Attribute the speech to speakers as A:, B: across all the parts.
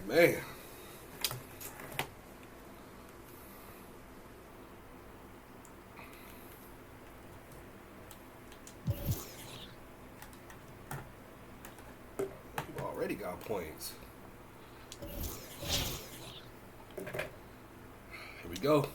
A: Man. You've already got points. Here we go.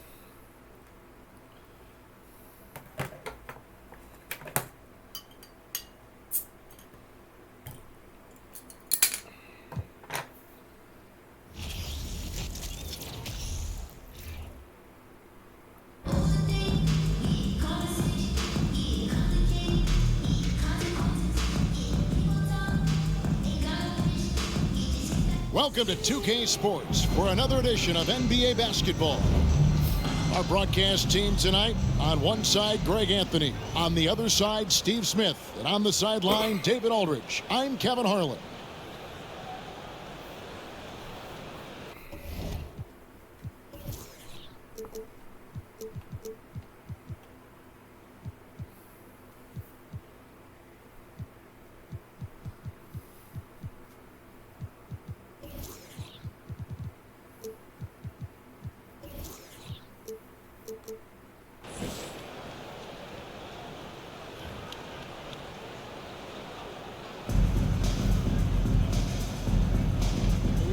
B: Welcome to 2K Sports for another edition of NBA basketball. Our broadcast team tonight, on one side, Greg Anthony. On the other side, Steve Smith. And on the sideline, David Aldridge. I'm Kevin Harlan.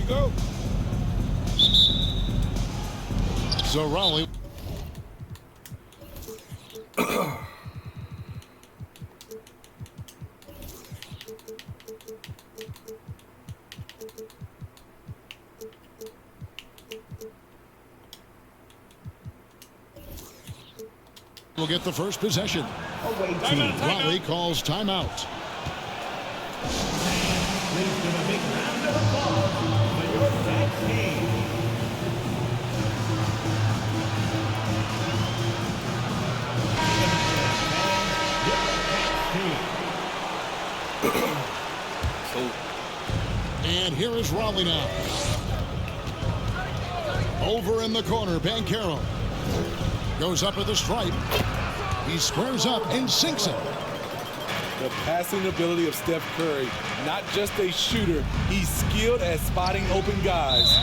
A: Go.
B: So Raleigh. Will get the first possession. Raleigh calls timeout.
C: Please give a big round of applause for your tag team.
B: And here is Raleigh now. Over in the corner, Banchero. Goes up at the stripe. He squares up and sinks it.
D: The passing ability of Steph Curry, not just a shooter, he's skilled at spotting open guys.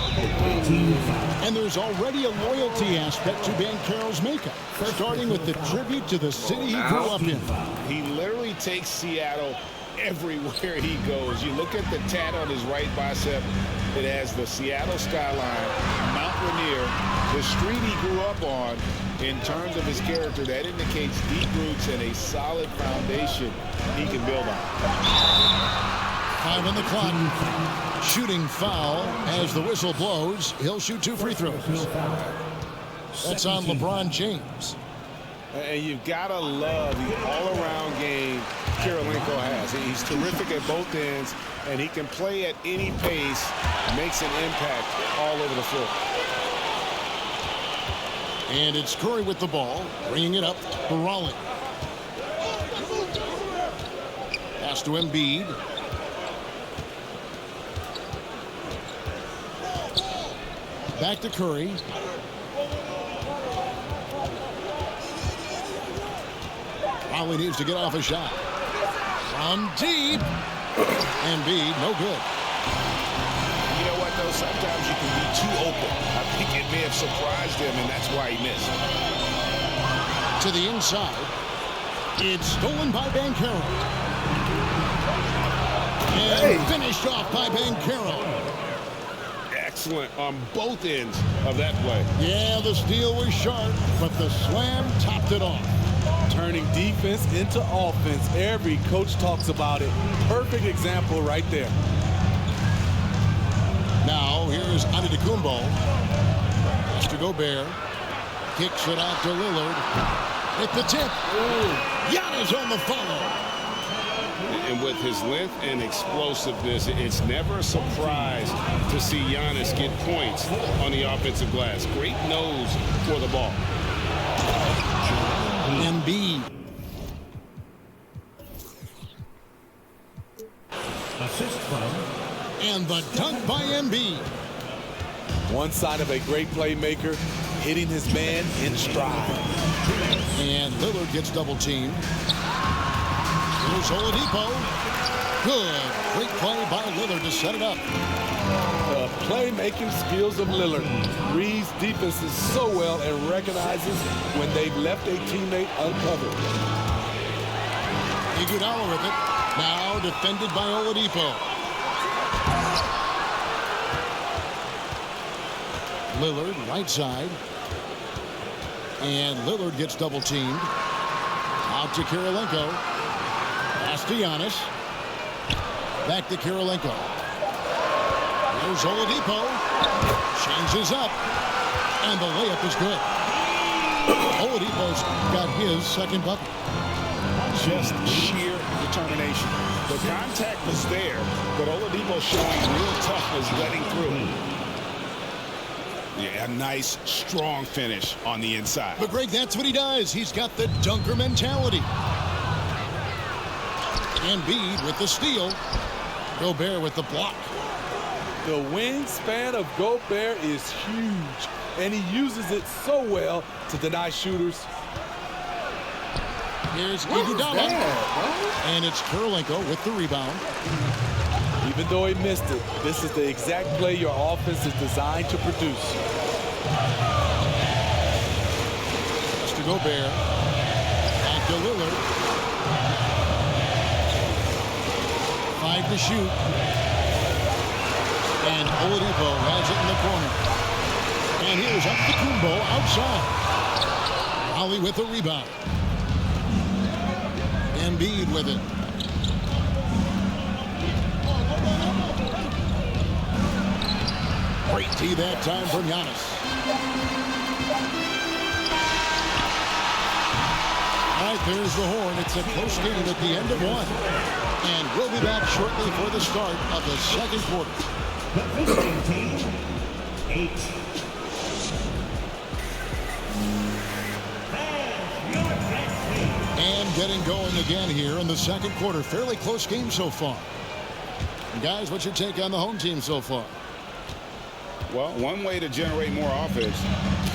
B: And there's already a loyalty aspect to Banchero's makeup, starting with the tribute to the city he grew up in.
E: He literally takes Seattle everywhere he goes. You look at the tat on his right bicep, it has the Seattle skyline, Mount Rainier, the street he grew up on. In terms of his character, that indicates deep roots and a solid foundation he can build on.
B: 5 on the clock. Shooting foul as the whistle blows. He'll shoot 2 free throws. That's on LeBron James.
E: And you've got to love the all-around game Kirilenko has. He's terrific at both ends, and he can play at any pace, makes an impact all over the floor.
B: And it's Curry with the ball, bringing it up for Raleigh. Pass to Embiid. Back to Curry. Raleigh needs to get off a shot. From deep. Embiid, no good.
E: You know what, though? Sometimes you can be too open. I think it may have surprised him, and that's why he missed.
B: To the inside. It's stolen by Banchero. And finished off by Banchero.
E: Excellent on both ends of that play.
B: Yeah, the steal was sharp, but the slam topped it off.
D: Turning defense into offense. Every coach talks about it. Perfect example right there.
B: Now, here's Antetokounmpo. Pass to Gobert. Kicks it out to Lillard. At the tip. Giannis on the follow.
E: And with his length and explosiveness, it's never a surprise to see Giannis get points on the offensive glass. Great nose for the ball.
B: Embiid.
C: Assist from.
B: And the dunk by Embiid.
D: One sign of a great playmaker, hitting his man in stride.
B: And Lillard gets double teamed. Here's Oladipo. Good. Great play by Lillard to set it up.
D: The playmaking skills of Lillard. Reads defenses so well and recognizes when they've left a teammate uncovered.
B: Iguodala with it. Now defended by Oladipo. Lillard, right side. And Lillard gets double teamed. Out to Kirilenko. Pass to Giannis. Back to Kirilenko. There's Oladipo. Changes up. And the layup is good. Oladipo's got his second bucket.
E: Just sheer determination. The contact was there, but Oladipo showing real toughness letting through. Yeah, a nice, strong finish on the inside.
B: But Greg, that's what he does. He's got the dunker mentality. Embiid with the steal. Gobert with the block.
D: The wingspan of Gobert is huge, and he uses it so well to deny shooters.
B: Here's Iguodala. And it's Kirilenko with the rebound.
D: Even though he missed it, this is the exact play your offense is designed to produce.
B: That's to Gobert. Back to Lillard. 5 to shoot. And Oladipo has it in the corner. And here's up to Kumbo outside. Holly with the rebound. Embiid with it. Great tee that time from Giannis. All right, there's the horn. It's a close game at the end of one. And we'll be back shortly for the start of the second quarter.
C: The visiting team, 8.
B: And getting going again here in the second quarter. Fairly close game so far. And guys, what's your take on the home team so far?
E: Well, one way to generate more offense,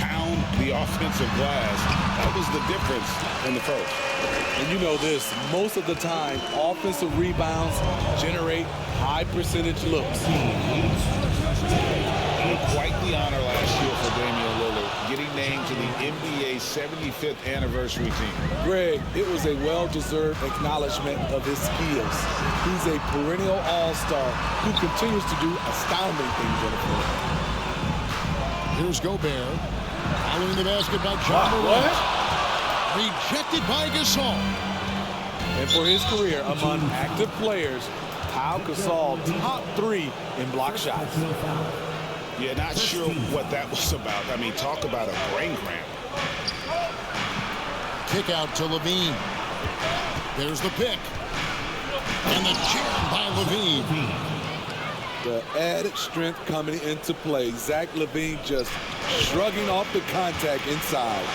E: pound the offensive glass. That was the difference in the first.
D: And you know this, most of the time, offensive rebounds generate high percentage looks.
E: Quite the honor last year for Damian Lillard, getting named to the NBA's 75th anniversary team.
D: Greg, it was a well-deserved acknowledgement of his skills. He's a perennial all-star who continues to do astounding things on the floor.
B: Here's Gobert. Following the basket by John Morant. Rejected by Gasol.
D: And for his career among active players, Pau Gasol top 3 in block shots.
E: Yeah, not sure what that was about. I mean, talk about a brain cramp.
B: Kick out to Levine. There's the pick. And the jam by Levine.
D: The added strength coming into play. Zach LaVine just shrugging off the contact inside.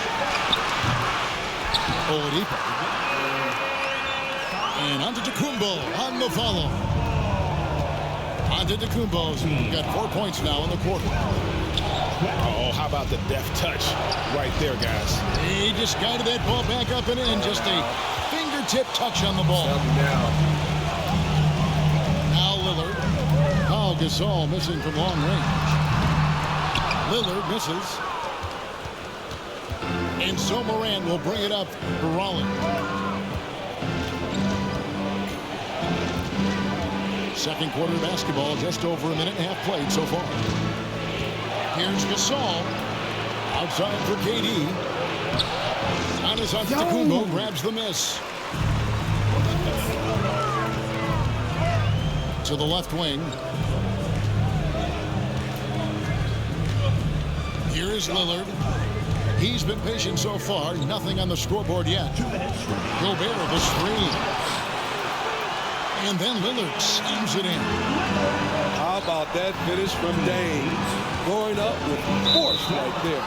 B: Oladipo. And Antetokounmpo on the follow. Antetokounmpo's got 4 points now in the quarter.
E: Oh, how about the deft touch right there, guys?
B: He just guided that ball back up and in. Just a fingertip touch on the ball. Now Lillard. Pau Gasol missing from long range. Lillard misses. And so Morant will bring it up for Rollins. Second quarter basketball, just over a minute and a half played so far. Here's Gasol. Outside for KD. Giannis Antetokounmpo grabs the miss. To the left wing. Here is Lillard. He's been patient so far. Nothing on the scoreboard yet. Gobert the screen. And then Lillard slams it in.
D: How about that finish from Dame? Going up with force right there.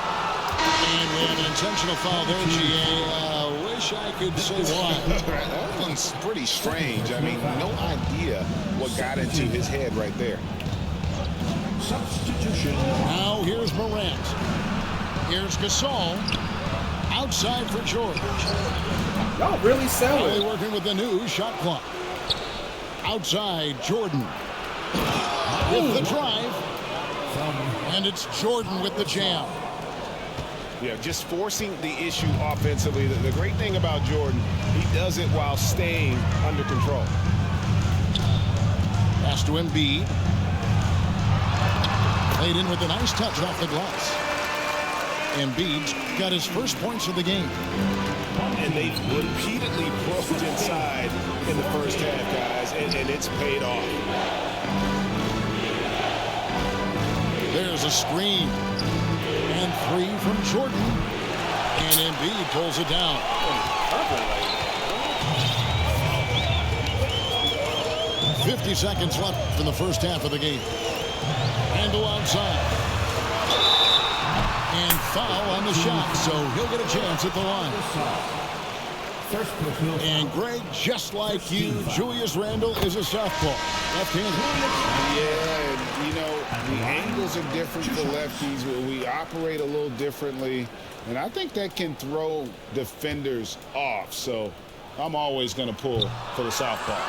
B: And we have an intentional foul there, GA. Wish I could say why.
E: That one's pretty strange. I mean, no idea what got into his head right there.
C: Substitution.
B: Now here's Morant. Here's Gasol. Outside for George.
A: Y'all really sell
B: Really
A: it.
B: working with the new shot clock. Outside, Jordan. With the drive. And it's Jordan with the jam.
E: Yeah, just forcing the issue offensively. The great thing about Jordan, he does it while staying under control.
B: Pass to Embiid. Played in with a nice touch off the glass. Embiid's got his first points of the game.
E: And they've repeatedly broke inside in the first half, guys, and it's paid off.
B: There's a screen. And 3 from Jordan. And Embiid pulls it down. 50 seconds left in the first half of the game. Handle outside. And foul on the shot, so he'll get a chance at the line. And Greg, just like you, Julius Randle is a southpaw. Left-handed.
E: Yeah, and, you know, the angles are different for lefties. We operate a little differently, and I think that can throw defenders off. So I'm always going to pull for the southpaw.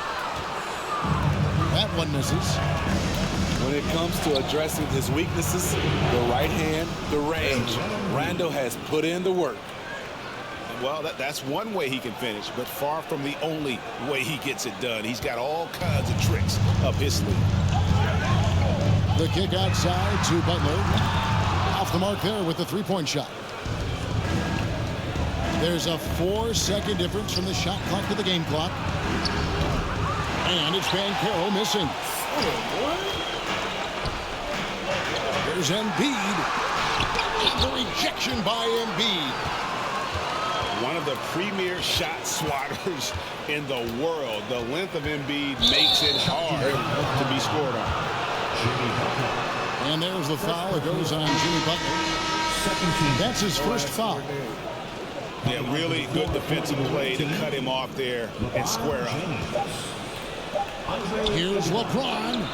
B: That one misses.
D: When it comes to addressing his weaknesses, the right hand, the range, Randle has put in the work.
E: Well, that's one way he can finish, but far from the only way he gets it done. He's got all kinds of tricks up his sleeve.
B: The kick outside to Butler. Off the mark there with the three-point shot. There's a 4-second difference from the shot clock to the game clock. And it's Banchero missing. There's Embiid. The rejection by Embiid.
E: One of the premier shot swatters in the world. The length of Embiid makes it hard to be scored on.
B: And there's the foul. It goes on Jimmy Butler. That's his first foul.
E: Yeah, really good defensive play to cut him off there and square up.
B: Here's LeBron. And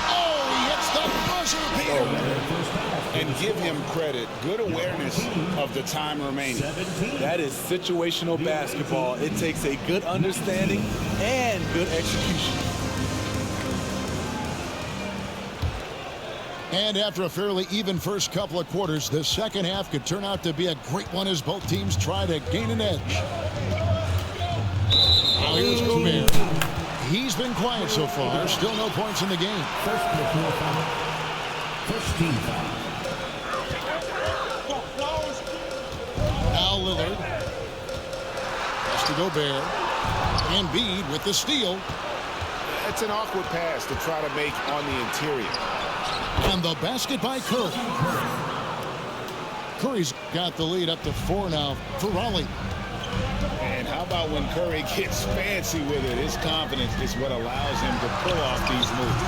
B: oh, he hits the buzzer beater.
E: And give him credit. Good awareness of the time remaining.
D: That is situational basketball. It takes a good understanding and good execution.
B: And after a fairly even first couple of quarters, the second half could turn out to be a great one as both teams try to gain an edge. Now here's Gobert. He's been quiet so far. Still no points in the game.
C: First team foul.
B: Now Lillard. Pass to Gobert. Embiid with the steal.
E: It's an awkward pass to try to make on the interior.
B: And the basket by Curry. Curry's got the lead up to 4 now for Raleigh.
E: And how about when Curry gets fancy with it? His confidence is what allows him to pull off these moves.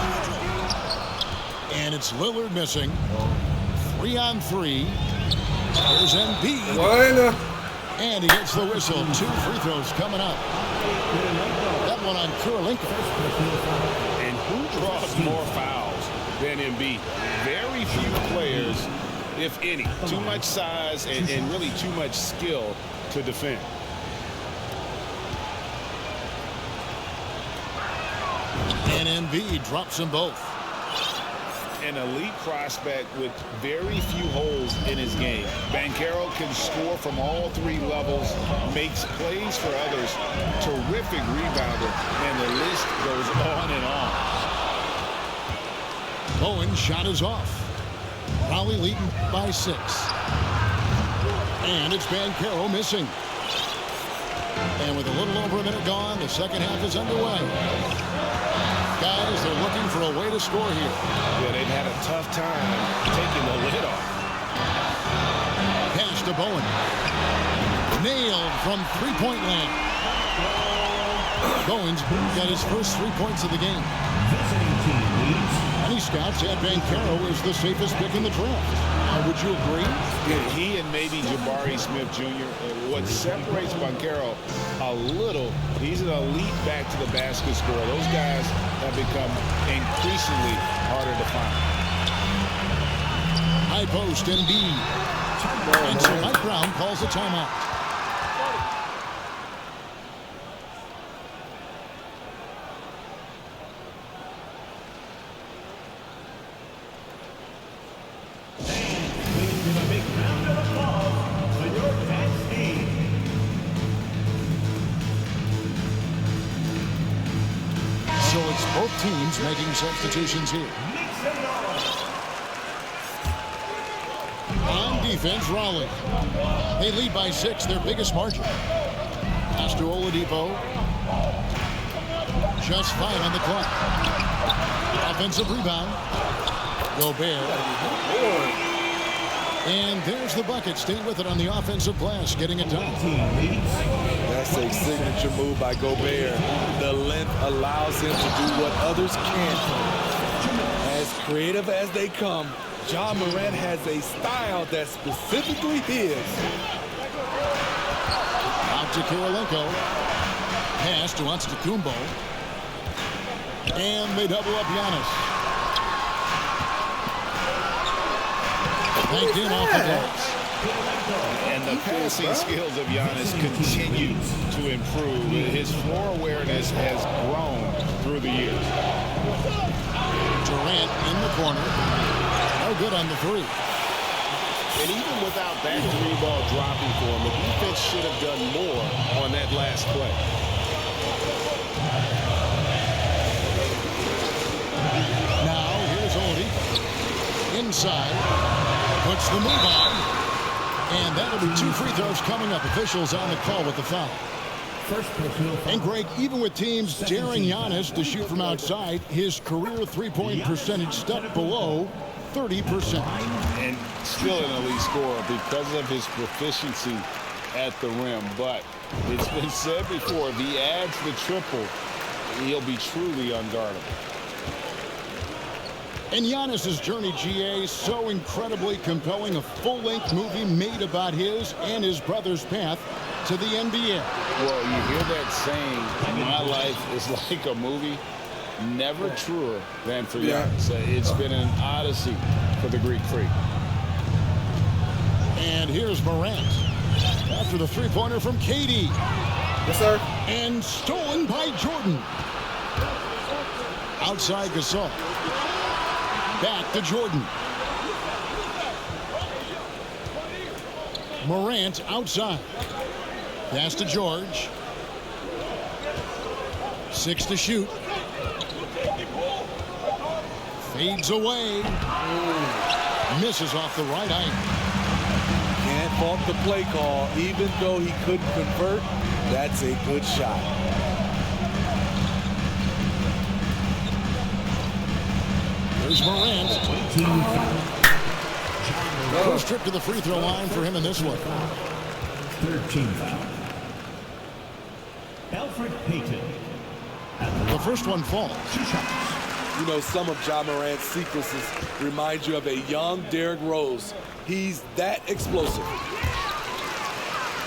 B: And it's Lillard missing. 3-on-3. There's Embiid. And he gets the whistle. 2 free throws coming up. That one on Kurolenko.
E: And who draws more fouls than Embiid? Very few players, if any. Too much size and really too much skill to defend.
B: And Embiid drops them both.
E: An elite prospect with very few holes in his game. Banchero can score from all 3 levels, makes plays for others, terrific rebounder, and the list goes on and on.
B: Bowen's shot is off. Raleigh leading by 6. And it's Banchero missing. And with a little over a minute gone, the second half is underway. Guys, they're looking for a way to score here.
E: Yeah, they've had a tough time taking the lid off.
B: Pass to Bowen. Nailed from three-point land. Bowen's got his first 3 points of the game. Many scouts had Banchero as the safest pick in the draft. Would you agree?
E: Yeah, he and maybe Jabari Smith Jr. What separates Banchero a little, he's an elite back to the basket scorer. Those guys have become increasingly harder to find.
B: High post Embiid. And so Mike Brown calls a timeout. Both teams making substitutions here. On defense, Raleigh. They lead by 6, their biggest margin. Pass to Oladipo. Just 5 on the clock. Offensive rebound. Gobert. And there's the bucket. Stay with it on the offensive glass, getting it done.
D: That's a signature move by Gobert. The length allows him to do what others can't. As creative as they come, Ja Morant has a style that's specifically his.
B: Out to Kirilenko. Pass to Antetokounmpo. And they double up Giannis. Banked in off the glass.
E: And the passing skills of Giannis continue to improve. His floor awareness has grown through the years.
B: Durant in the corner. No good on the 3.
E: And even without that 3-ball dropping for him, the defense should have done more on that last play.
B: Now here's Oladipo. Inside. Puts the move on. And that'll be 2 free throws coming up. Officials on the call with the foul. And Greg, even with teams daring Giannis to shoot from outside, his career three-point percentage stuck below 30%.
E: And still an elite scorer because of his proficiency at the rim. But it's been said before, if he adds the triple, he'll be truly unguardable.
B: And Giannis's journey, GA, so incredibly compelling. A full-length movie made about his and his brother's path to the NBA.
E: Well, you hear that saying, my life is like a movie. Never truer than for Giannis. It's been an odyssey for the Greek Freak.
B: And here's Morant. After the three-pointer from KD.
A: Yes, sir.
B: And stolen by Jordan. Outside Gasol. Back to Jordan. Morant outside. Pass to George. 6 to shoot. Fades away. Misses off the right eye.
D: Can't fault the play call. Even though he couldn't convert, that's a good shot.
B: There's Morant. First trip to the free throw line for him in this one.
C: 13 foul. Alfred Payton.
B: The first one falls.
D: You know, some of Ja Morant's sequences remind you of a young Derrick Rose. He's that explosive.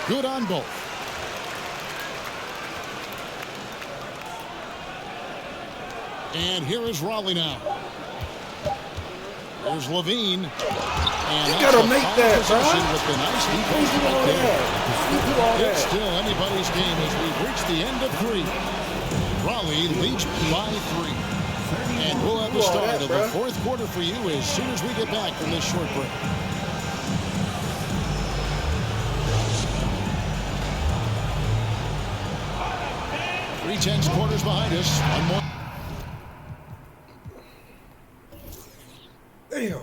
B: Good on both. And here is Raleigh now. There's Levine. And
A: You gotta make that, bro.
B: with the nice defense right there. It's still anybody's game as we've reached the end of 3. Raleigh leads by 3. And we'll have the start of the 4th quarter for you as soon as we get back from this short break. 3-10 quarters behind us. One more.
A: Damn.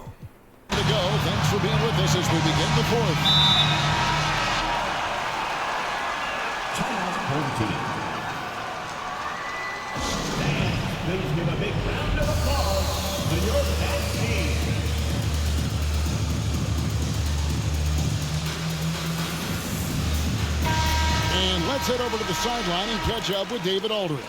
B: To go. Thanks for being with us as we begin the 4th.
C: Timeout home team. Please give a big round of applause to your tag team.
B: And let's head over to the sideline and catch up with David Aldridge.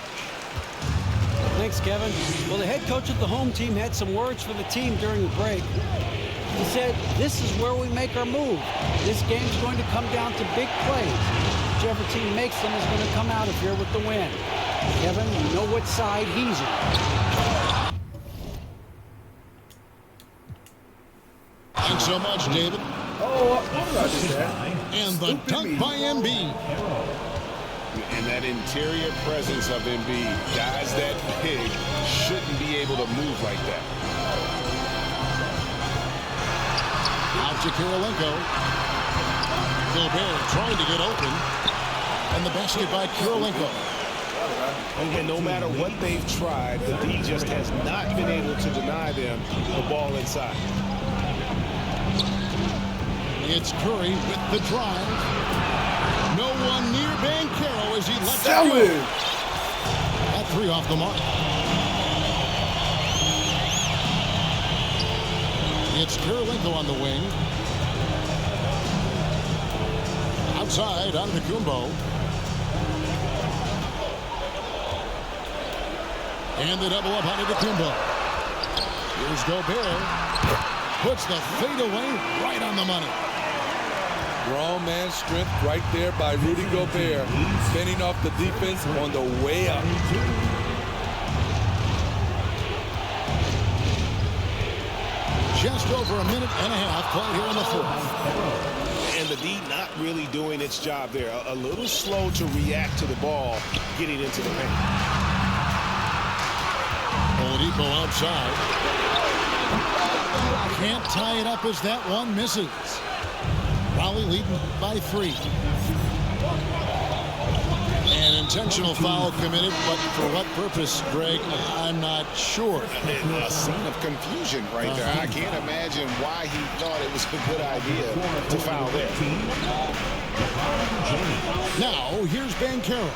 F: Thanks, Kevin. Well, the head coach of the home team had some words for the team during the break. He said, this is where we make our move. This game's going to come down to big plays. Whichever team makes them is going to come out of here with the win. Kevin, you know what side he's on.
B: Thanks so much, David.
A: Oh, I'm not just that.
B: And the dunk by Embiid.
E: And that interior presence of Embiid, guys that big shouldn't be able to move like that.
B: Out to Kirilenko. Gobert trying to get open. And the basket by Kirilenko.
E: And no matter what they've tried, the D just has not been able to deny them the ball inside.
B: It's Curry with the drive. No one near Banchero as he lets it
A: Sell
B: go.
A: it.
B: That three off the mark. It's Kirilenko on the wing. Outside, Antetokounmpo. And the double up on Antetokounmpo. Here's Gobert. Puts the fadeaway right on the money.
D: Grown man strength right there by Rudy Gobert. Fending off the defense on the way up.
B: Just over a minute and a half played here in the fourth.
E: And the D not really doing its job there. A little slow to react to the ball getting into the paint.
B: Oladipo outside. Can't tie it up as that one misses. Raleigh leading by 3. An intentional foul committed, but for what purpose, Greg, I'm not sure.
E: A scene of confusion right there. I can't imagine why he thought it was a good idea to foul there.
B: Now, here's Banchero.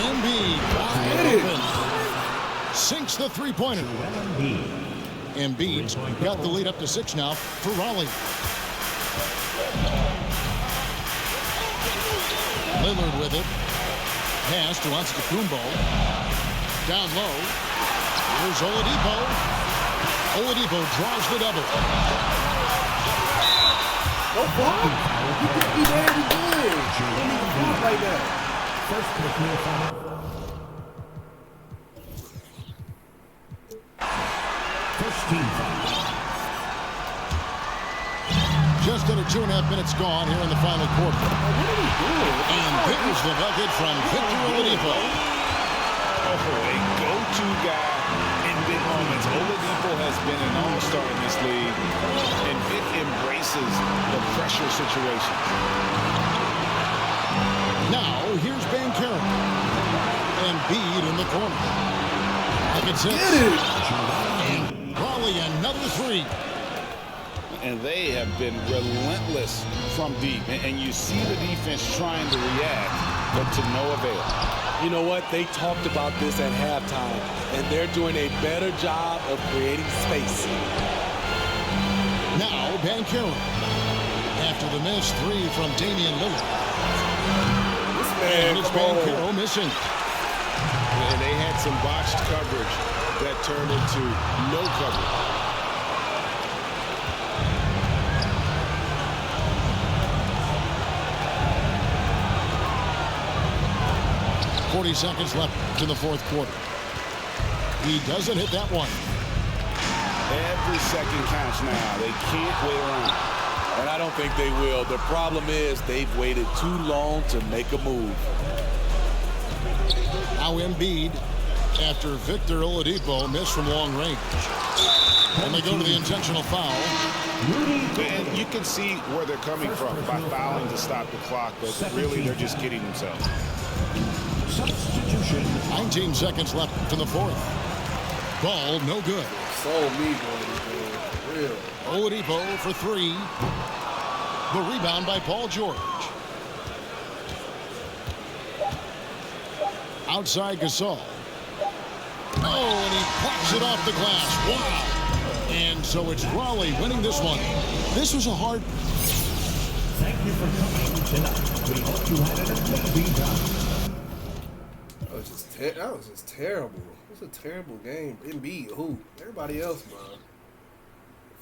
B: Embiid wide open. Sinks the three-pointer. Embiid's got the lead up to 6 now for Raleigh. Lillard with it. Pass to Antetokounmpo. Down low. Here's Oladipo. Oladipo draws the double.
A: No problem. You think he very good. He didn't even block like that.
C: First personal foul. First team foul.
B: Just under 2.5 minutes gone here in the final quarter. And there's the bucket from Victor Oladipo.
E: Oh, a go-to guy in big moments. Oladipo has been an all-star in this league, and Vic embraces the pressure situation.
B: Now, here's Banchero. Embiid in the corner. Pocket 6. And Raleigh another 3.
E: And they have been relentless from deep. And you see the defense trying to react, but to no avail.
D: You know what? They talked about this at halftime, and they're doing a better job of creating space.
B: Now, Banchero. After the miss, 3 from Damian Lillard.
A: This
B: And
A: man,
B: it's
A: come on.
B: Banchero missing.
E: And they had some botched coverage that turned into no coverage.
B: 40 seconds left in the fourth quarter. He doesn't hit that one.
E: Every second counts now. They can't wait around.
D: And I don't think they will. The problem is they've waited too long to make a move.
B: Now Embiid, after Victor Oladipo missed from long range. And they go to the intentional foul.
E: And you can see where they're coming from by fouling to stop the clock, but really they're just kidding themselves.
C: Substitution.
B: 19 seconds left in the fourth. Ball no good.
A: Sold me, boy. Real.
B: Oladipo for 3. The rebound by Paul George. Outside Gasol. Oh, and he pops it off the glass. Wow. And so it's Raleigh winning this one. This was a hard...
C: Thank you for coming tonight. We hope you had an amazing time.
A: That was just terrible. It was a terrible game. Embiid, who? Everybody else, bro.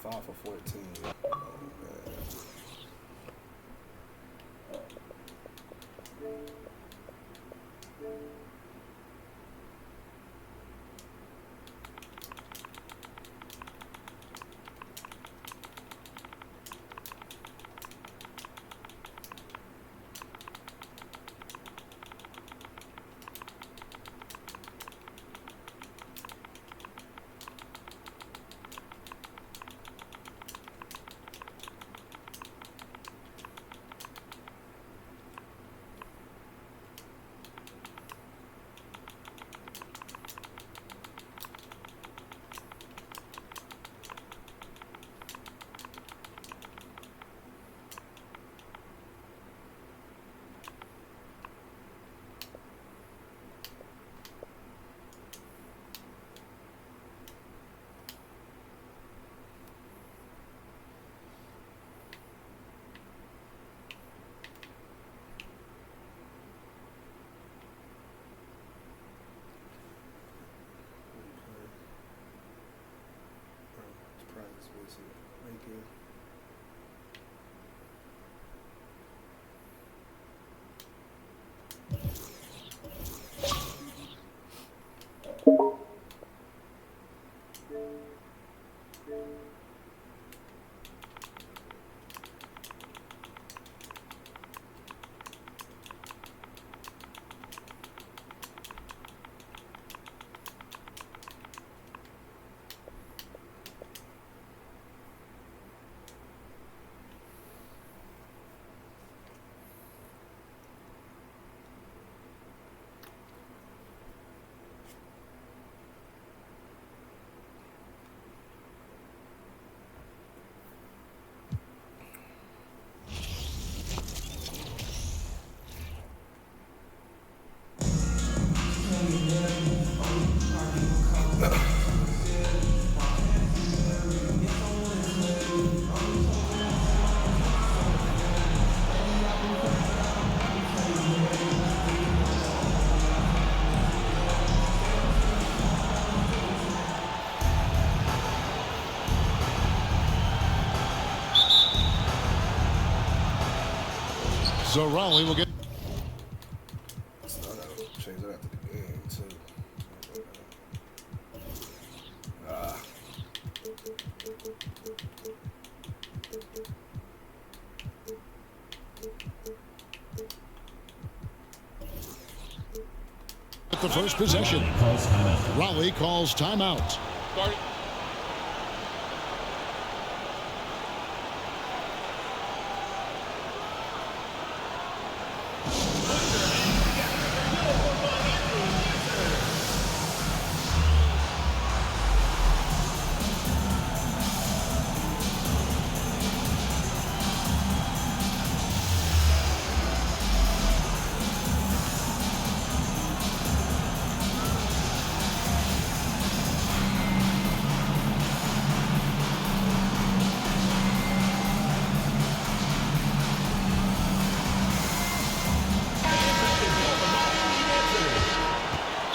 A: 5 for 14. Oh, man.
B: So Raleigh will get.
A: So I gotta change that after the game too.
B: At the first possession, Raleigh calls timeout.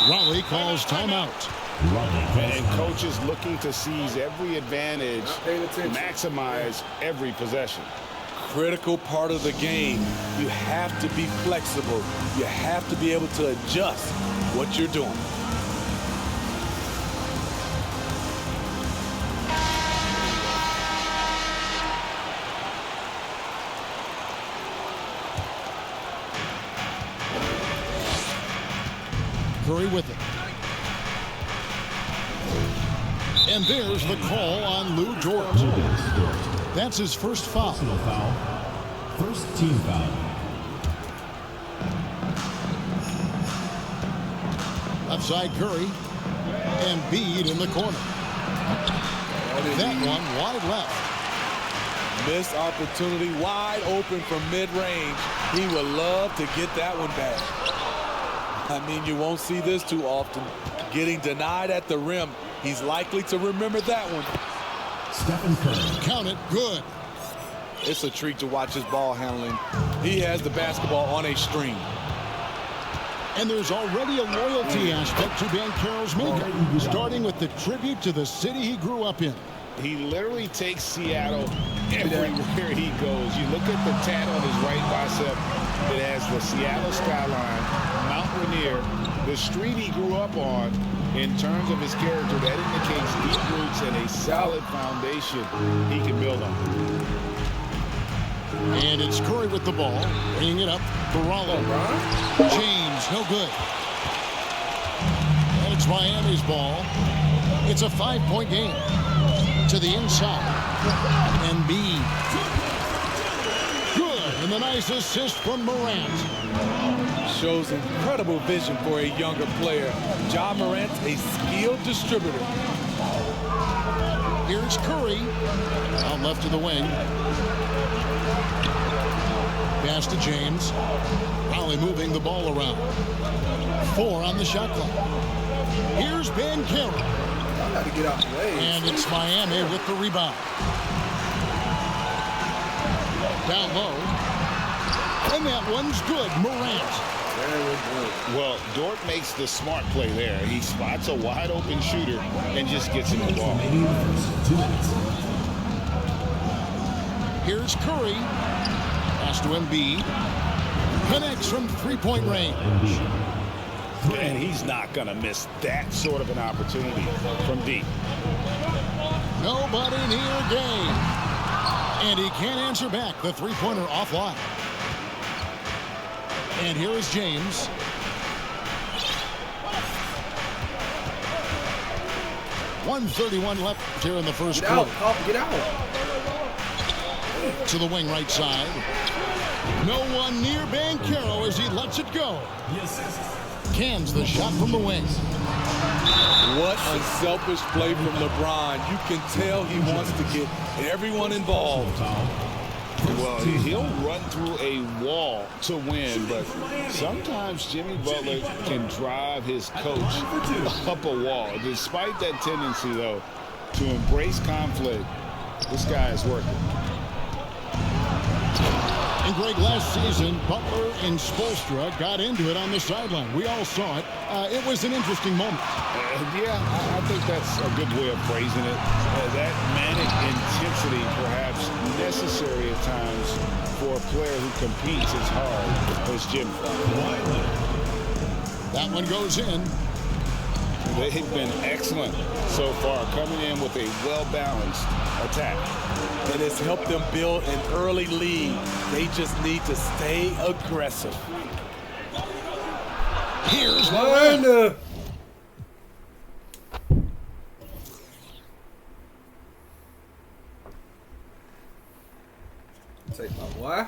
B: Raleigh calls timeout.
E: And coaches looking to seize every advantage, maximize every possession.
D: Critical part of the game. You have to be flexible. You have to be able to adjust what you're doing.
B: Curry with it. And there's the call on Lou Dort. That's his first foul.
C: First team foul.
B: Outside Curry. Embiid in the corner. That one wide left.
D: Missed opportunity, wide open from mid-range. He would love to get that one back. I mean, you won't see this too often. Getting denied at the rim. He's likely to remember that one.
C: Stephen Curry.
B: Count it, good.
D: It's a treat to watch his ball handling. He has the basketball on a string.
B: And there's already a loyalty aspect to Banchero's maker, starting with the tribute to the city he grew up in.
E: He literally takes Seattle everywhere he goes. You look at the tat on his right bicep. It has the Seattle skyline, Mount Rainier, the street he grew up on. In terms of his character, that indicates deep roots and a solid foundation he can build on.
B: And it's Curry with the ball, bringing it up for Raleigh. James, no good. And it's Miami's ball. It's a 5-point game. To the inside. Embiid. Good. And the nice assist from Morant.
D: Shows incredible vision for a younger player. Ja Morant, a skilled distributor.
B: Here's Curry. Out left to the wing. Pass to James. Raleigh moving the ball around. 4 on the shot clock. Here's Banchero.
A: I got to get out the way.
B: And it's Miami with the rebound. Down low. And that one's good. Morant.
E: Well, Dort makes the smart play there. He spots a wide open shooter and just gets him the ball.
B: Here's Curry. Pass to Embiid. Connects from three-point range.
E: And he's not going to miss that sort of an opportunity from deep.
B: Nobody near game. And he can't answer back. The three-pointer offline. And here is James. .131 left here in the first quarter.
A: Get out.
B: To the wing right side. No one near Banchero as he lets it go. Cans the shot from the wing.
D: What unselfish play from LeBron. You can tell he wants to get everyone involved.
E: Well, he'll run through a wall to win, but sometimes Jimmy Butler can drive his coach up a wall. Despite that tendency, though, to embrace conflict, this guy is working.
B: And Greg, last season, Butler and Spoelstra got into it on the sideline. We all saw it. It was an interesting moment.
E: Yeah, I think that's a good way of phrasing it. That manic intensity perhaps necessary at times for a player who competes as hard as Jimmy.
B: That one goes in.
E: They've been excellent so far, coming in with a well-balanced attack.
D: And it's helped them build an early lead. They just need to stay aggressive.
B: Here's
A: One. Take my boy.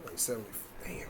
A: Like 70. Damn.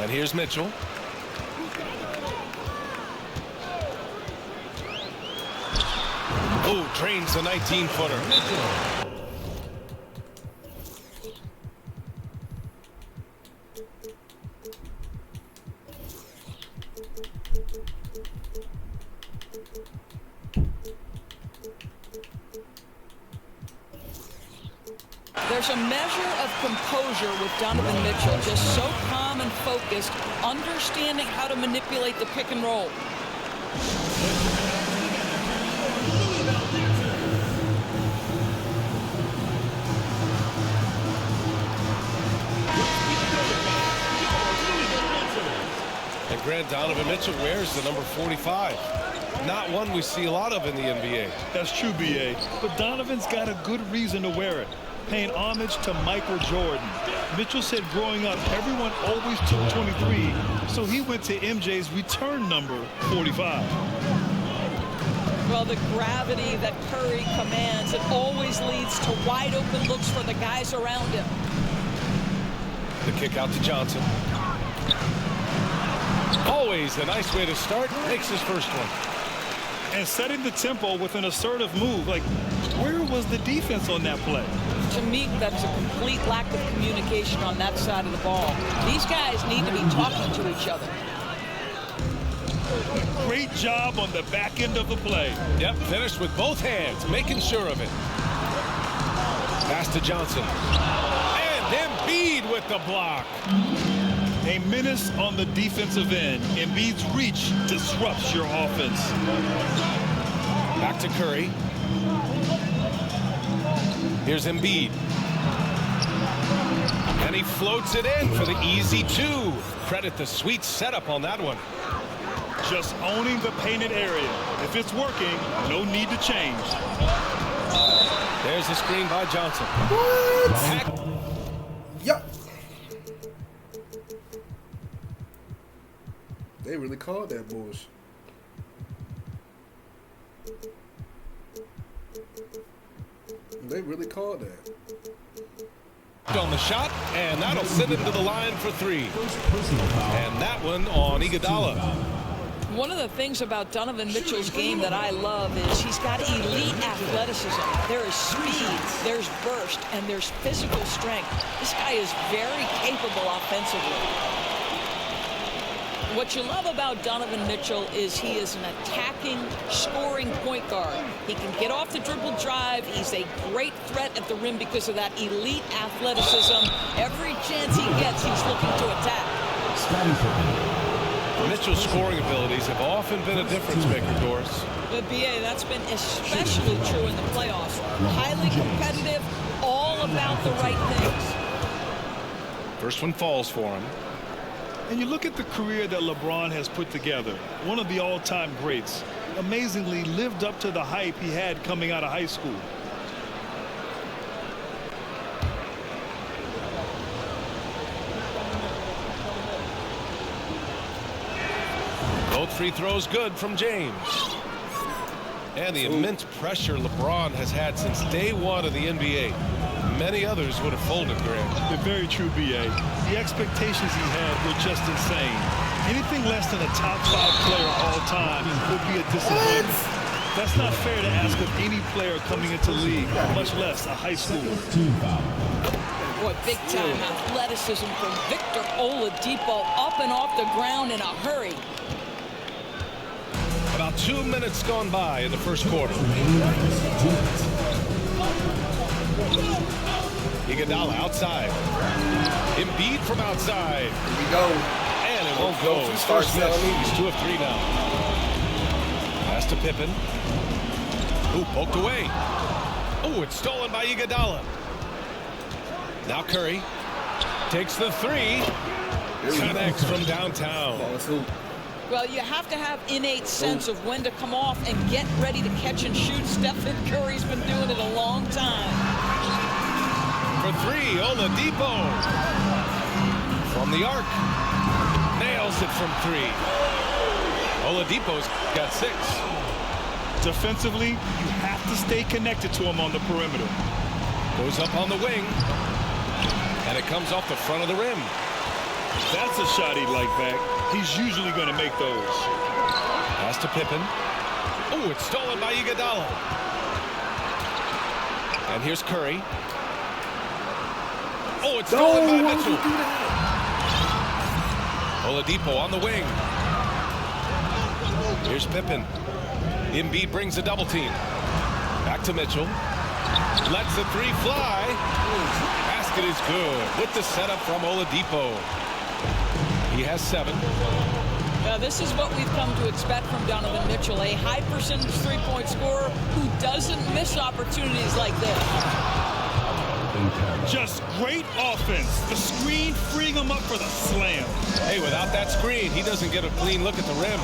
G: And here's Mitchell. Oh, drains the 19-footer.
H: There's a measure of composure with Donovan Mitchell, just so calm and focused, understanding how to manipulate the pick and roll.
G: Grant, Donovan Mitchell wears the number 45. Not one we see a lot of in the NBA.
I: That's true, B.A. But Donovan's got a good reason to wear it, paying homage to Michael Jordan. Mitchell said growing up, everyone always took 23, so he went to MJ's return number, 45.
H: Well, the gravity that Curry commands, it always leads to wide open looks for the guys around him.
G: The kick out to Johnson. Always a nice way to start. Makes his first one.
I: And setting the tempo with an assertive move. Like, where was the defense on that play?
H: To me, that's a complete lack of communication on that side of the ball. These guys need to be talking to each other.
I: Great job on the back end of the play.
G: Yep, finished with both hands, making sure of it. Pass to Johnson. And Embiid with the block.
I: A menace on the defensive end. Embiid's reach disrupts your offense.
G: Back to Curry. Here's Embiid. And he floats it in for the easy 2. Credit the sweet setup on that one.
I: Just owning the painted area. If it's working, no need to change.
G: There's the screen by Johnson.
A: What? Yup. They really called that bullshit. They really called that.
G: On the shot, and that'll send him to the line for 3. And that one on Iguodala.
H: One of the things about Donovan Mitchell's game that I love is he's got elite athleticism. There is speed, there's burst, and there's physical strength. This guy is very capable offensively. What you love about Donovan Mitchell is he is an attacking, scoring point guard. He can get off the dribble drive. He's a great threat at the rim because of that elite athleticism. Every chance he gets, he's looking to attack.
G: Mitchell's scoring abilities have often been a difference maker, Doris.
H: But BA, that's been especially true in the playoffs. Highly competitive, all about the right things.
G: First one falls for him.
I: And you look at the career that LeBron has put together, one of the all-time greats, amazingly lived up to the hype he had coming out of high school.
G: Both free throws good from James. And the immense pressure LeBron has had since day one of the NBA. Many others would have folded, Grant.
I: They're very true, B.A. The expectations he had were just insane. Anything less than a top 5 player all time would be a disappointment. That's not fair to ask of any player coming into league, much less a high schooler.
H: Boy, big-time athleticism from Victor Oladipo, up and off the ground in a hurry.
G: About 2 minutes gone by in the first quarter. Iguodala outside. Embiid from outside.
A: Here we go.
G: And it won't go. His first miss. He's 2 of 3 now. Pass to Pippen. Ooh, poked away. Oh, it's stolen by Iguodala. Now Curry takes the 3. Connects from downtown.
H: Well, you have to have innate sense of when to come off and get ready to catch and shoot. Stephen Curry's been doing it a long time.
G: For 3, Oladipo. From the arc. Nails it from 3. Oladipo's got 6.
I: Defensively, you have to stay connected to him on the perimeter.
G: Goes up on the wing. And it comes off the front of the rim.
I: That's a shot he'd like back. He's usually going to make those.
G: Pass to Pippen. Oh, it's stolen by Iguodala. And here's Curry. Oh, it's stolen by Mitchell. Oladipo on the wing. Here's Pippen. Embiid brings a double team. Back to Mitchell. Lets the 3 fly. Basket is good with the setup from Oladipo. He has 7.
H: This is what we've come to expect from Donovan Mitchell, a high percentage three-point scorer who doesn't miss opportunities like this.
G: The
I: Just great offense. The screen freeing him up for the slam.
G: Hey, without that screen, he doesn't get a clean look at the rim.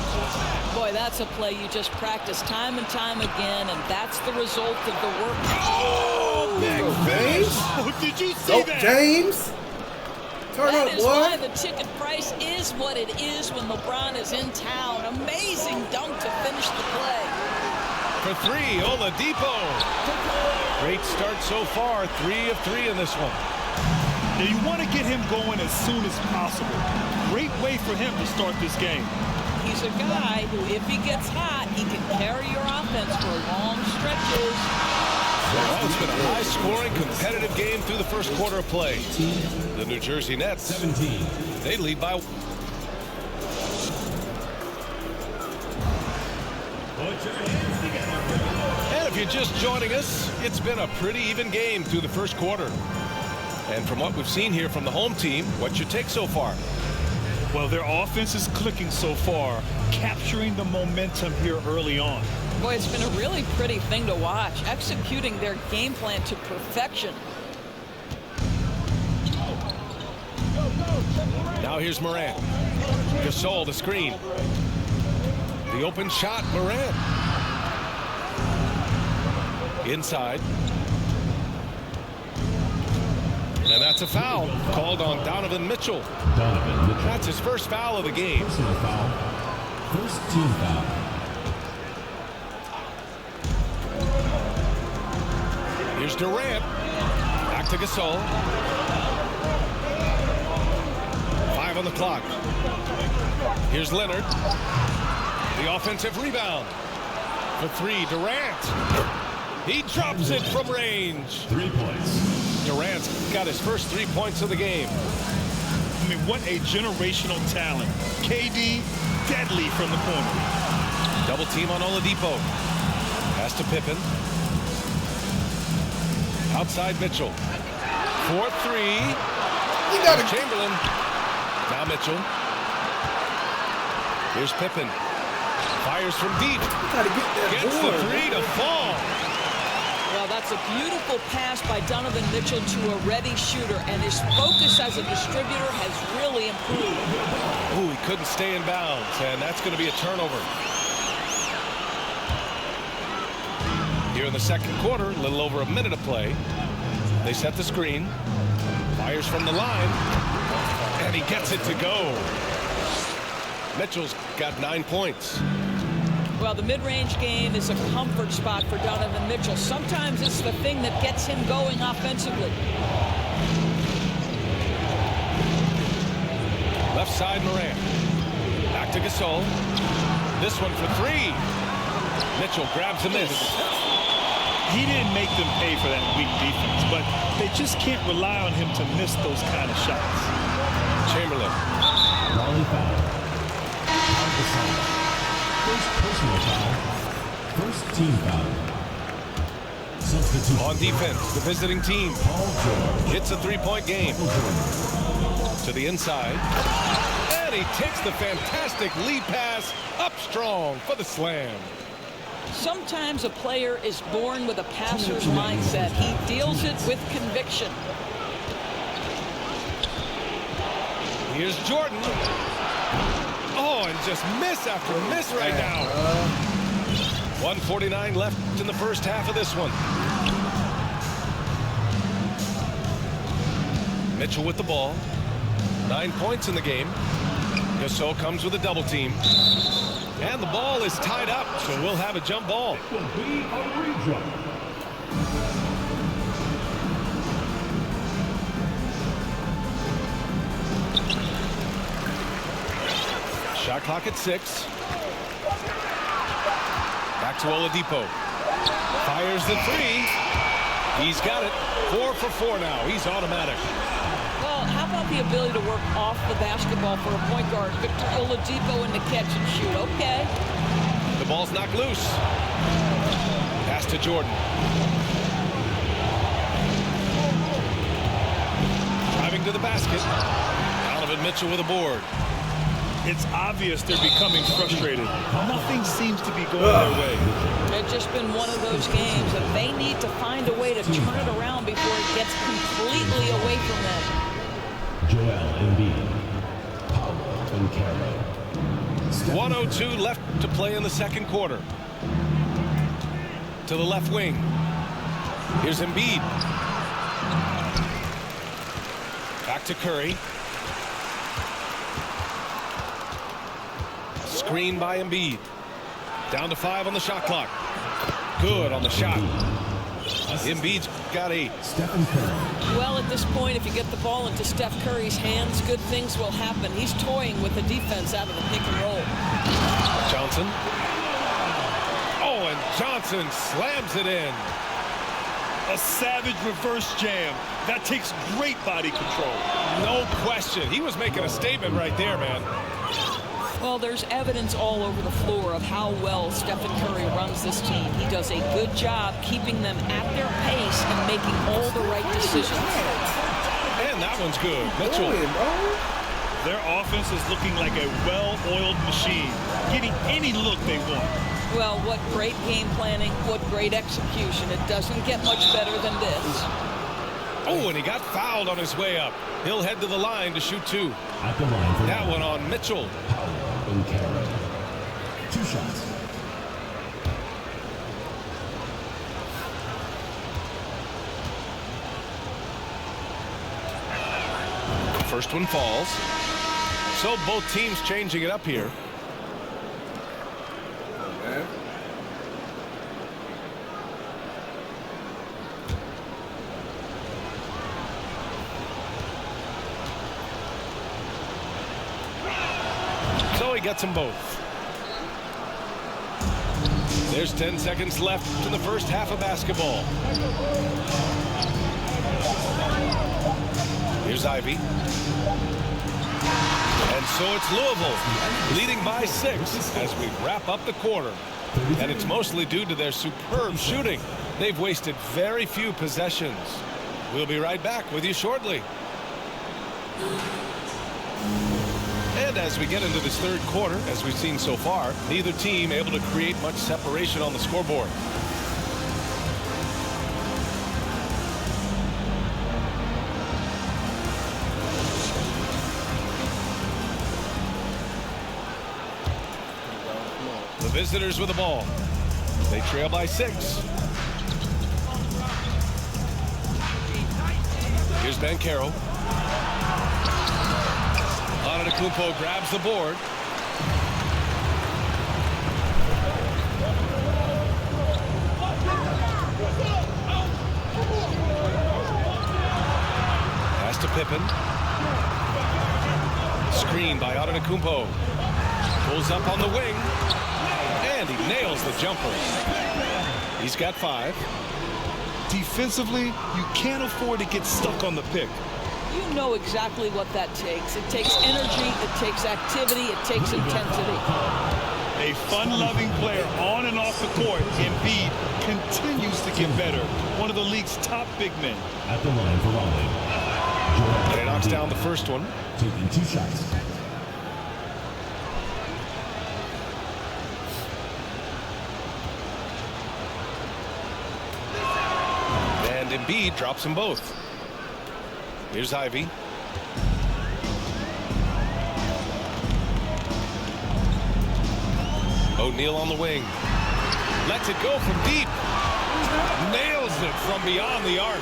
H: Boy, that's a play you just practice time and time again, and that's the result of the work.
I: Oh, big finish. Oh, did you see that?
A: James. Turn
H: That
A: up,
H: is
A: boy.
H: why the ticket price is what it is when LeBron is in town. Amazing dunk to finish the play.
G: For three, Oladipo. Great start so far. 3 of 3 in this one.
I: Now, you want to get him going as soon as possible. Great way for him to start this game.
H: He's a guy who, if he gets hot, he can carry your offense for long stretches.
G: Well, it's been a high-scoring, competitive game through the first quarter of play. The New Jersey Nets, they lead by... And if you're just joining us, it's been a pretty even game through the first quarter. And from what we've seen here from the home team, what's your take so far?
I: Well, their offense is clicking so far, capturing the momentum here early on.
H: Boy, it's been a really pretty thing to watch, executing their game plan to perfection.
G: Now here's Morant. Gasol, the screen. The open shot, Morant. Inside. And that's a foul called on Donovan Mitchell. That's his first foul of the game.
C: First team foul.
G: Here's Durant. Back to Gasol. 5 on the clock. Here's Leonard. The offensive rebound. For 3, Durant. He drops it from range.
C: 3 points.
G: Durant's got his first 3 points of the game.
I: I mean, what a generational talent. KD, deadly from the corner.
G: Double team on Oladipo. Pass to Pippen. Outside Mitchell. 4-3.
A: You got to
G: Chamberlain. Now Mitchell. Here's Pippen. Fires from deep.
A: get that
G: Gets
A: board.
G: the 3 to fall.
H: Well, that's a beautiful pass by Donovan Mitchell to a ready shooter, and his focus as a distributor has really improved.
G: Ooh, he couldn't stay in bounds, and that's going to be a turnover. Here in the second quarter, a little over a minute of play. They set the screen. Fires from the line, and he gets it to go. Mitchell's got 9 points.
H: Well, the mid-range game is a comfort spot for Donovan Mitchell. Sometimes it's the thing that gets him going offensively.
G: Left side, Morant. Back to Gasol. This one for 3. Mitchell grabs a miss.
I: He didn't make them pay for that weak defense, but they just can't rely on him to miss those kind of shots.
G: Chamberlain.
C: Raleigh foul. First personal foul. First team foul. Substitute.
G: On defense, the visiting team.
C: Paul George.
G: It's a 3-point game. To the inside. And he takes the fantastic lead pass up strong for the slam.
H: Sometimes a player is born with a passer's mindset. He deals it with conviction.
G: Here's Jordan. Oh, and just miss after miss right now. 1:49 left in the first half of this one. Mitchell with the ball. 9 points in the game. Gasol comes with a double team. And the ball is tied up, so we'll have a jump ball.
C: Will be a redraw.
G: Shot clock at 6. Back to Oladipo. Fires the 3. He's got it. 4 for 4 now. He's automatic.
H: Well, how about the ability to work off the basketball for a point guard? Victor Oladipo in the catch and shoot. Okay.
G: The ball's knocked loose. Pass to Jordan. Driving to the basket. Donovan Mitchell with a board.
I: It's obvious they're becoming frustrated. Nothing seems to be going their way.
H: It's just been one of those games that they need to find a way to turn it around before it gets completely away from them.
C: Joel Embiid. PAOLO BANCHERO.
G: 1:02 left to play in the second quarter. To the left wing. Here's Embiid. Back to Curry. Screen by Embiid. Down to 5 on the shot clock. Good on the shot. Embiid's got 8.
H: Well, at this point, if you get the ball into Steph Curry's hands, good things will happen. He's toying with the defense out of the pick and roll.
G: Johnson. Oh, and Johnson slams it in.
I: A savage reverse jam. That takes great body control.
G: No question. He was making a statement right there, man.
H: Well, there's evidence all over the floor of how well Stephen Curry runs this team. He does a good job keeping them at their pace and making all the right decisions.
G: And that one's good. Mitchell.
I: Their offense is looking like a well-oiled machine, getting any look they want.
H: Well, what great game planning, what great execution. It doesn't get much better than this.
G: Oh, and he got fouled on his way up. He'll head to the line to shoot 2.
C: At the line for
G: That one on Mitchell.
C: PAOLO BANCHERO. 2 shots.
G: First one falls. So both teams changing it up here.
A: Man.
G: So he gets them both. There's 10 seconds left in the first half of basketball. Here's Ivy. And so it's Louisville leading by 6 as we wrap up the quarter. And it's mostly due to their superb shooting. They've wasted very few possessions. We'll be right back with you shortly. And as we get into this third quarter, as we've seen so far, neither team able to create much separation on the scoreboard. The visitors with the ball. They trail by 6. Here's Banchero. Antetokounmpo grabs the board. Pass to Pippen. Screen by Antetokounmpo. Pulls up on the wing. And he nails the jumper. He's got 5.
I: Defensively, you can't afford to get stuck on the pick.
H: You know exactly what that takes. It takes energy, it takes activity, it takes intensity.
I: A fun-loving player on and off the court, Embiid continues to get better. One of the league's top big men.
C: At the line for Raleigh.
G: He knocks down the first one.
C: Taking 2 shots.
G: And Embiid drops them both. Here's Ivy. O'Neal on the wing. Lets it go from deep. Nails it from beyond the arc.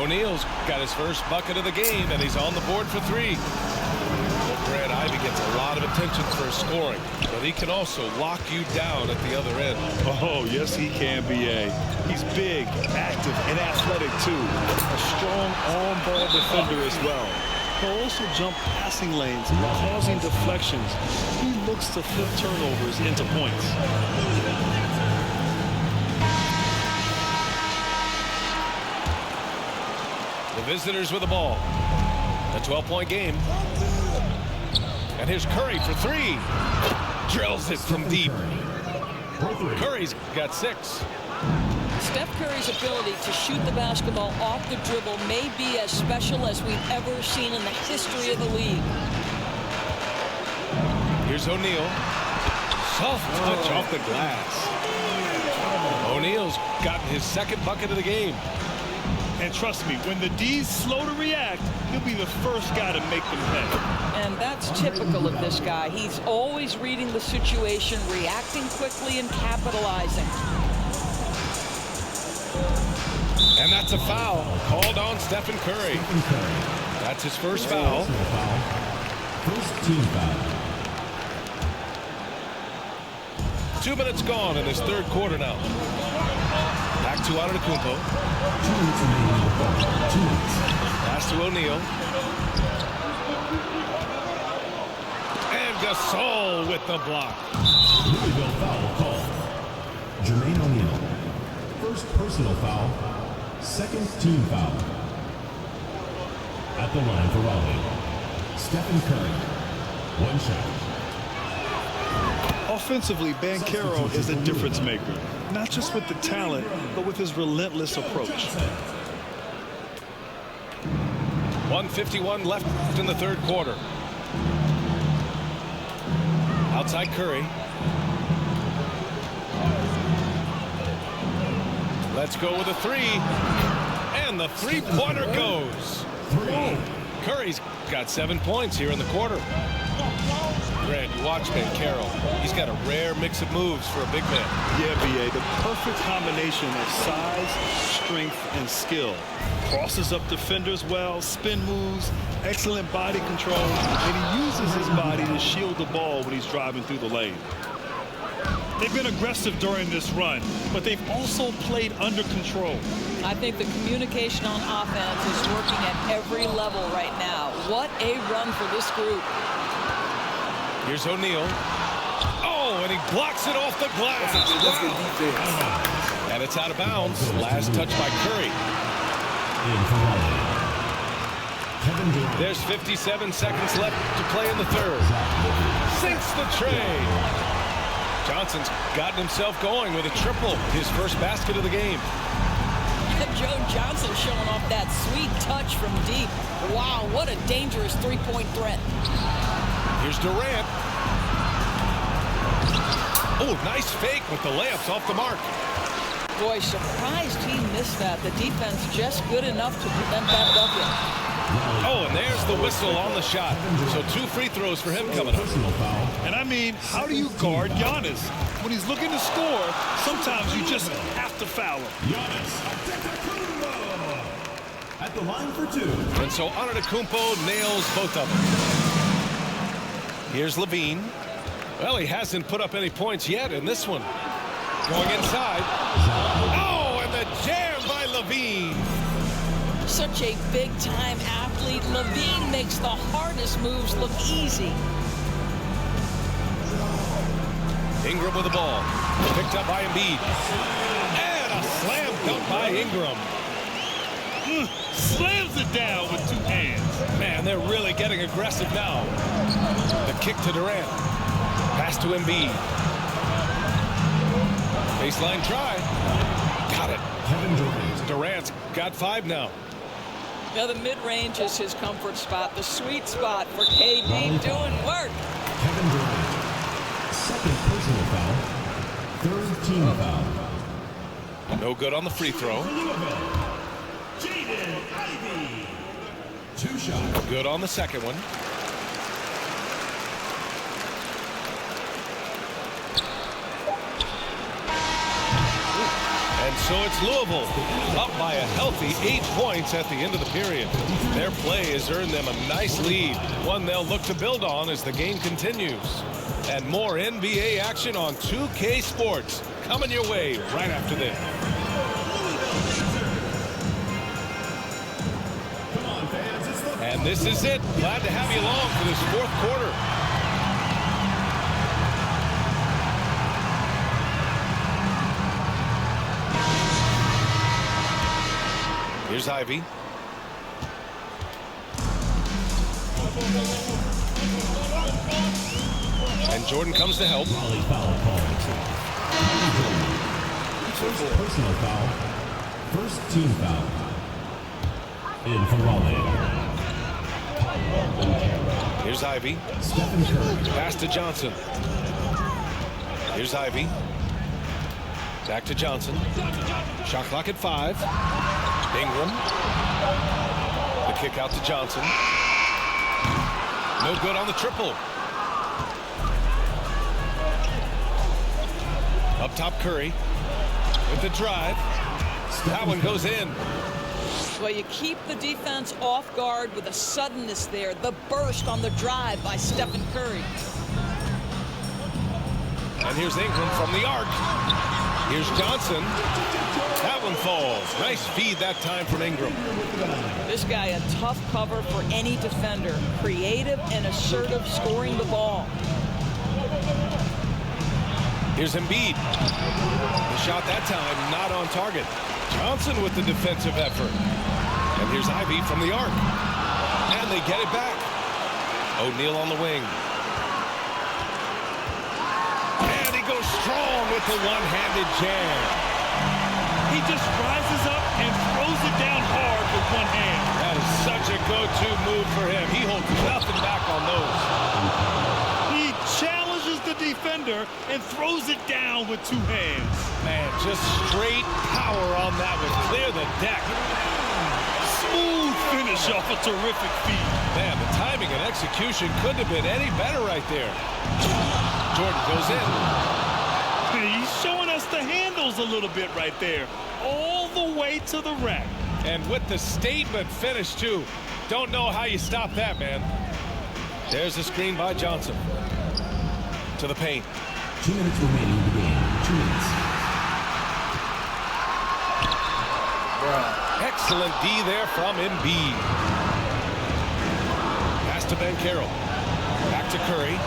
G: O'Neal's got his first bucket of the game, and he's on the board for 3. Well, Grant, Ivy gets a lot of attention for his scoring, but he can also lock you down at the other end.
I: Oh, yes, he can, B.A. He's big, active, and athletic, too. A strong on-ball defender as well. He'll also jump passing lanes, causing deflections. He looks to flip turnovers into points.
G: The visitors with the ball. A 12-point game. And here's Curry for 3. Drills it from deep. Curry's got 6.
H: Steph Curry's ability to shoot the basketball off the dribble may be as special as we've ever seen in the history of the league.
G: Here's O'Neal. Soft touch off the glass. O'Neal's gotten his second bucket of the game.
I: And trust me, when the D's slow to react, he'll be the first guy to make them pay.
H: And that's typical of this guy. He's always reading the situation, reacting quickly, and capitalizing.
G: And that's a foul called on Stephen Curry. That's his first foul.
C: First team foul.
G: 2 minutes gone in his third quarter now. Back to Antetokounmpo.
C: 2 minutes remaining. 2 minutes.
G: Pass to O'Neal. And Gasol with the block.
C: Louisville foul call. Jermaine O'Neal. First personal foul. Second team foul. At the line for Raleigh, Stephen Curry. One shot.
I: Offensively, Banchero is a difference maker. Not just with the talent, but with his relentless approach.
G: 1:51 left in the third quarter. Outside Curry. Let's go with a three. And the three-pointer goes. Curry's got 7 points here in the quarter. Grant, you watch Banchero. He's got a rare mix of moves for a big man.
I: Yeah, B.A., the perfect combination of size, strength, and skill. Crosses up defenders well, spin moves, excellent body control, and he uses his body to shield the ball when he's driving through the lane. They've been aggressive during this run, but they've also played under control.
H: I think the communication on offense is working at every level right now. What a run for this group.
G: Here's O'Neal. Oh, and he blocks it off the glass.
A: That's good defense.
G: And it's out of bounds. Last touch by Curry. There's 57 seconds left to play in the third. Sinks the tray. Johnson's gotten himself going with a triple, his first basket of the game.
H: Joe Johnson showing off that sweet touch from deep. Wow, what a dangerous three-point threat.
G: Here's Durant. Oh, nice fake with the layups off the mark.
H: Boy, surprised he missed that. The defense just good enough to prevent that bucket.
G: Oh, and there's the whistle on the shot. So 2 free throws for him coming up.
I: And I mean, how do you guard Giannis? When he's looking to score, sometimes you just have to foul him.
C: Giannis at the line for 2.
G: And so Antetokounmpo nails both of them. Here's Levine. Well, he hasn't put up any points yet in this one. Going inside. Oh, and the jam by Levine.
H: Such a big-time athlete. Levine makes the hardest moves look easy.
G: Ingram with the ball. Picked up by Embiid. And a slam dunk by Ingram.
I: Slams it down with 2 hands.
G: Man, they're really getting aggressive now. The kick to Durant. Pass to Embiid. Baseline try. Got it.
C: Kevin Durant.
G: Durant's got 5 now.
H: Now the mid-range is his comfort spot, the sweet spot for KD doing work.
C: Kevin Durant. Second personal foul. Third team foul.
G: No good on the free throw.
C: Jaden Ivey. 2 shots.
G: Good on the second one. And so it's Louisville up by a healthy 8 points at the end of the period. Their play has earned them a nice lead, one they'll look to build on as the game continues. And more NBA action on 2K Sports coming your way right after this. And this is it. Glad to have you along for this 4th quarter. Here's Ivy. And Jordan comes to help.
C: Raleigh foul call. First personal foul. First team foul. In for Raleigh.
G: Here's Ivy.
C: Stephen Curry.
G: Pass to Johnson. Here's Ivy. Back to Johnson. Shot clock at 5. Ingram. The kick out to Johnson. No good on the triple. Up top, Curry with the drive. That one goes in.
H: Well, you keep the defense off guard with a suddenness there. The burst on the drive by Stephen Curry.
G: And here's Ingram from the arc. Here's Johnson. That one falls. Nice feed that time from Ingram.
H: This guy a tough cover for any defender. Creative and assertive scoring the ball.
G: Here's Embiid. The shot that time not on target. Johnson with the defensive effort. And here's Ivy from the arc. And they get it back. O'Neal on the wing. And he goes strong with the one-handed jam.
I: He just rises up and throws it down hard with one hand.
G: That is such a go-to move for him. He holds nothing back on those.
I: He challenges the defender and throws it down with two hands.
G: Man, just straight power on that one. Clear the deck.
I: Smooth finish off a terrific feed.
G: Man, the timing and execution couldn't have been any better right there. Jordan goes in.
I: He's showing us the handles a little bit right there. All the way to the rack.
G: And with the statement finish, too. Don't know how you stop that, man. There's the screen by Johnson. To the paint.
C: 2 minutes remaining in the game. 2 minutes.
G: Excellent D there from Embiid. Pass to Banchero. Back to Curry.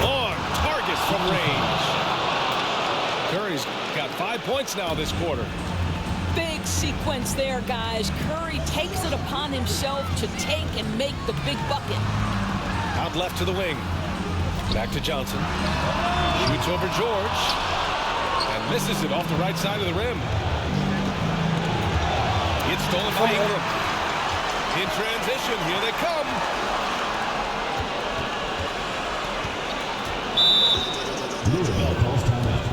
G: On target from range. Curry's got 5 points now this quarter.
H: Big sequence there, guys. Curry takes it upon himself to take and make the big bucket.
G: Out left to the wing. Back to Johnson. Shoots over George. And misses it off the right side of the rim. It's stolen by Ingram. In transition, here they come.
C: Louisville calls timeout.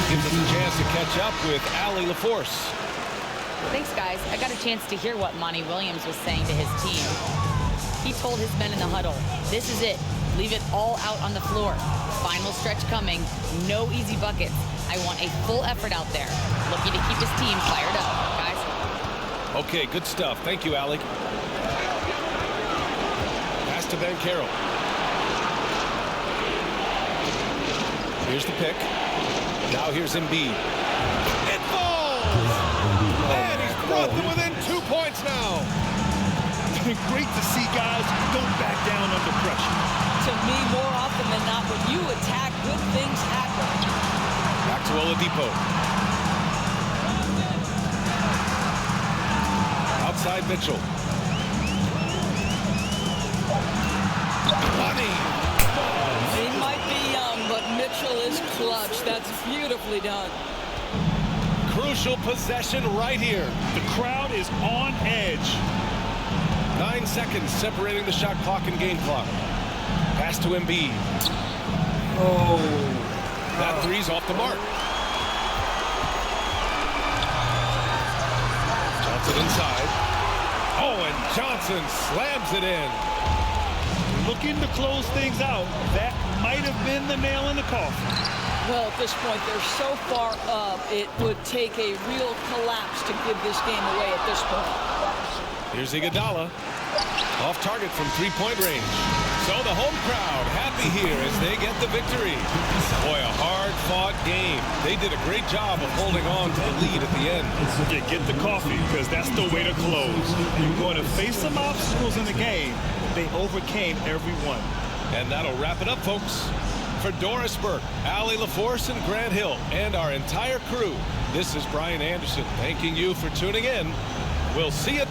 G: Gives us a chance to catch up with Allie LaForce.
J: Thanks, guys. I got a chance to hear what Monty Williams was saying to his team. He told his men in the huddle, this is it. Leave it all out on the floor. Final stretch coming. No easy buckets. I want a full effort out there. Looking to keep his team fired up, guys.
G: Okay, good stuff. Thank you, Allie. Pass to Banchero. Here's the pick. Now here's Embiid. It falls! And he's brought them within 2 points now.
I: Great to see guys who don't back down under pressure.
H: To me, more often than not, when you attack, good things happen.
G: Back to Oladipo. Outside Mitchell. Money.
H: He might be young, but Mitchell is clutch. That's beautifully done.
G: Crucial possession right here.
I: The crowd is on edge.
G: 9 seconds separating the shot clock and game clock. Pass to Embiid.
A: Oh.
G: That three's off the mark. Johnson inside. Oh, and Johnson slams it in.
I: Looking to close things out. That might have been the nail in the coffin.
H: Well, at this point, they're so far up, it would take a real collapse to give this game away at this point.
G: Here's Iguodala. Off target from three-point range. So the home crowd happy here as they get the victory. Boy, a hard-fought game. They did a great job of holding on to the lead at the end.
I: Yeah, get the coffee, because that's the way to close. You're going to face some obstacles in the game. They overcame every one.
G: And that'll wrap it up, folks. For Doris Burke, Allie LaForce, and Grant Hill, and our entire crew, this is Brian Anderson thanking you for tuning in. We'll see you